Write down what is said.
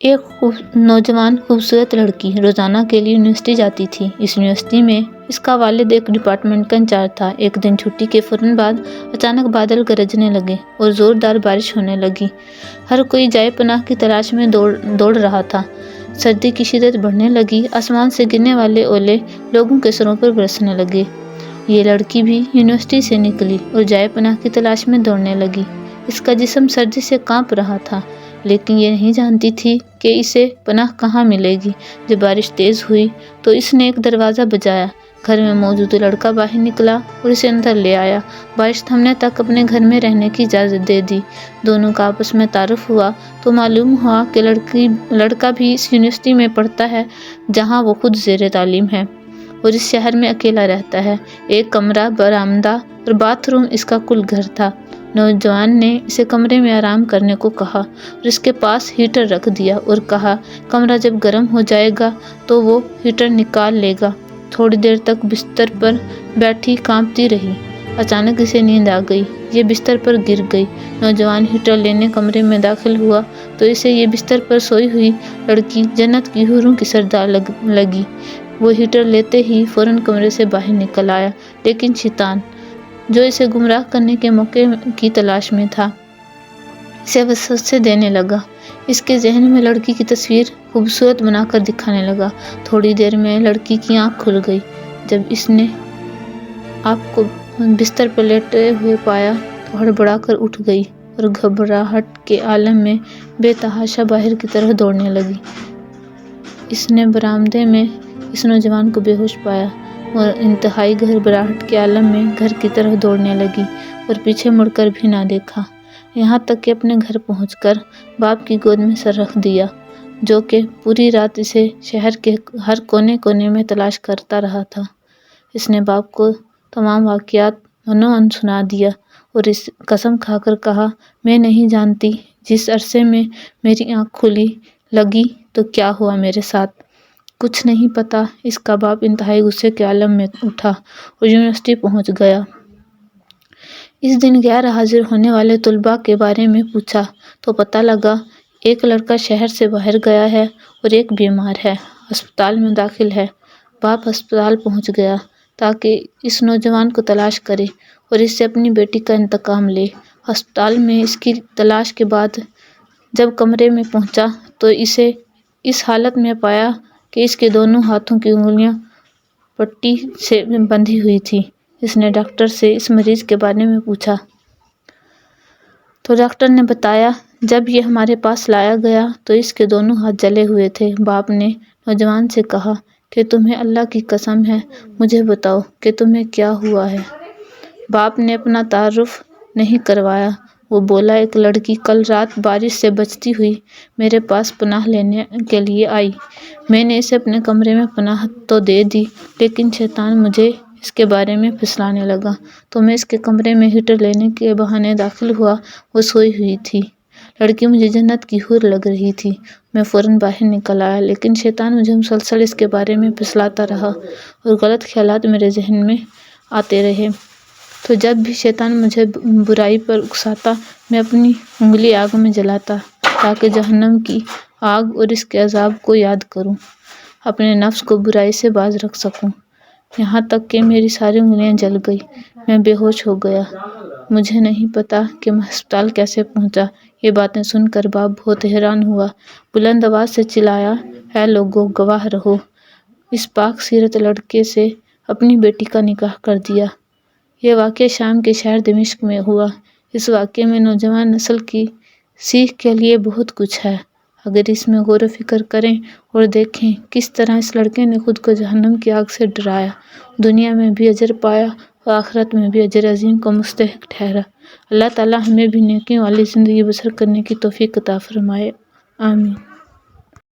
ایک نوجوان خوبصورت لڑکی روزانہ کے لیے یونیورسٹی جاتی تھی۔ اس یونیورسٹی میں اس کا والد ایک ڈپارٹمنٹ کا انچارج تھا۔ ایک دن چھٹی کے فوراً بعد اچانک بادل گرجنے لگے اور زوردار بارش ہونے لگی۔ ہر کوئی جائے پناہ کی تلاش میں دوڑ رہا تھا۔ سردی کی شدت بڑھنے لگی، آسمان سے گرنے والے اولے لوگوں کے سروں پر برسنے لگے۔ یہ لڑکی بھی یونیورسٹی سے نکلی اور جائے پناہ کی تلاش میں دوڑنے لگی۔ اس کا جسم سردی سے کانپ رہا تھا، لیکن یہ نہیں جانتی تھی کہ اسے پناہ کہاں ملے گی۔ جب بارش تیز ہوئی تو اس نے ایک دروازہ بجایا۔ گھر میں موجود لڑکا باہر نکلا اور اسے اندر لے آیا۔ بارش تھمنے تک اپنے گھر میں رہنے کی اجازت دے دی۔ دونوں کا آپس میں تعارف ہوا تو معلوم ہوا کہ لڑکا بھی اس یونیورسٹی میں پڑھتا ہے جہاں وہ خود زیر تعلیم ہے اور اس شہر میں اکیلا رہتا ہے۔ ایک کمرہ، برآمدہ اور باتھ روم اس کا کل گھر تھا۔ نوجوان نے اسے کمرے میں آرام کرنے کو کہا اور اس کے پاس ہیٹر رکھ دیا اور کہا کمرہ جب گرم ہو جائے گا تو وہ ہیٹر نکال لے گا۔ تھوڑی دیر تک بستر پر بیٹھی کانپتی رہی۔ اچانک اسے نیند آ گئی۔ یہ بستر پر گر گئی۔ نوجوان ہیٹر لینے کمرے میں داخل ہوا تو اسے یہ بستر پر سوئی ہوئی لڑکی جنت کی حوروں کی سردار لگی۔ وہ ہیٹر لیتے ہی فوراً کمرے سے باہر نکل آیا، لیکن شیطان، جو اسے گمراہ کرنے کے موقع کی تلاش میں تھا، اسے وسوسے دینے لگا۔ اس کے ذہن میں لڑکی کی تصویر خوبصورت بنا کر دکھانے لگا۔ تھوڑی دیر میں لڑکی کی آنکھ کھل گئی۔ جب اس نے آپ کو بستر پر لیٹے ہوئے پایا تو ہڑبڑا کر اٹھ گئی اور گھبراہٹ کے عالم میں بے تحاشا باہر کی طرف دوڑنے لگی۔ اس نے برآمدے میں اس نوجوان کو بے ہوش پایا اور انتہائی گھبراہٹ کے عالم میں گھر کی طرف دوڑنے لگی اور پیچھے مڑ کر بھی نہ دیکھا، یہاں تک کہ اپنے گھر پہنچ کر باپ کی گود میں سر رکھ دیا، جو کہ پوری رات اسے شہر کے ہر کونے کونے میں تلاش کرتا رہا تھا۔ اس نے باپ کو تمام واقعات عنوان سنا دیا اور اس قسم کھا کر کہا، میں نہیں جانتی جس عرصے میں میری آنکھ کھلی لگی تو کیا ہوا میرے ساتھ، کچھ نہیں پتا۔ اس کا باپ انتہائی غصے کے عالم میں اٹھا اور یونیورسٹی پہنچ گیا۔ اس دن غیر حاضر ہونے والے طلباء کے بارے میں پوچھا تو پتہ لگا ایک لڑکا شہر سے باہر گیا ہے اور ایک بیمار ہے، ہسپتال میں داخل ہے۔ باپ ہسپتال پہنچ گیا تاکہ اس نوجوان کو تلاش کرے اور اس سے اپنی بیٹی کا انتقام لے۔ ہسپتال میں اس کی تلاش کے بعد جب کمرے میں پہنچا تو اسے اس حالت میں پایا کہ اس کے دونوں ہاتھوں کی انگلیاں پٹی سے بندھی ہوئی تھیں۔ اس نے ڈاکٹر سے اس مریض کے بارے میں پوچھا تو ڈاکٹر نے بتایا جب یہ ہمارے پاس لایا گیا تو اس کے دونوں ہاتھ جلے ہوئے تھے۔ باپ نے نوجوان سے کہا کہ تمہیں اللہ کی قسم ہے، مجھے بتاؤ کہ تمہیں کیا ہوا ہے۔ باپ نے اپنا تعارف نہیں کروایا۔ وہ بولا ایک لڑکی کل رات بارش سے بچتی ہوئی میرے پاس پناہ لینے کے لیے آئی۔ میں نے اسے اپنے کمرے میں پناہ تو دے دی، لیکن شیطان مجھے اس کے بارے میں پھسلانے لگا تو میں اس کے کمرے میں ہیٹر لینے کے بہانے داخل ہوا۔ وہ سوئی ہوئی تھی۔ لڑکی مجھے جنت کی حور لگ رہی تھی۔ میں فوراً باہر نکل آیا، لیکن شیطان مجھے مسلسل اس کے بارے میں پھسلاتا رہا اور غلط خیالات میرے ذہن میں آتے رہے۔ تو جب بھی شیطان مجھے برائی پر اکساتا، میں اپنی انگلی آگ میں جلاتا تاکہ جہنم کی آگ اور اس کے عذاب کو یاد کروں، اپنے نفس کو برائی سے باز رکھ سکوں، یہاں تک کہ میری ساری انگلیاں جل گئی۔ میں بے ہوش ہو گیا۔ مجھے نہیں پتا کہ میں ہسپتال کیسے پہنچا۔ یہ باتیں سن کر باپ بہت حیران ہوا۔ بلند آواز سے چلایا، اے لوگو، گواہ رہو، اس پاک سیرت لڑکے سے اپنی بیٹی کا نکاح کر دیا۔ یہ واقعہ شام کے شہر دمشق میں ہوا۔ اس واقعے میں نوجوان نسل کی سیکھ کے لیے بہت کچھ ہے۔ اگر اس میں غور و فکر کریں اور دیکھیں کس طرح اس لڑکے نے خود کو جہنم کی آگ سے ڈرایا، دنیا میں بھی اجر پایا اور آخرت میں بھی اجر عظیم کو مستحق ٹھہرا۔ اللہ تعالیٰ ہمیں بھی نیکیوں والی زندگی بسر کرنے کی توفیق عطا فرمائے، آمین۔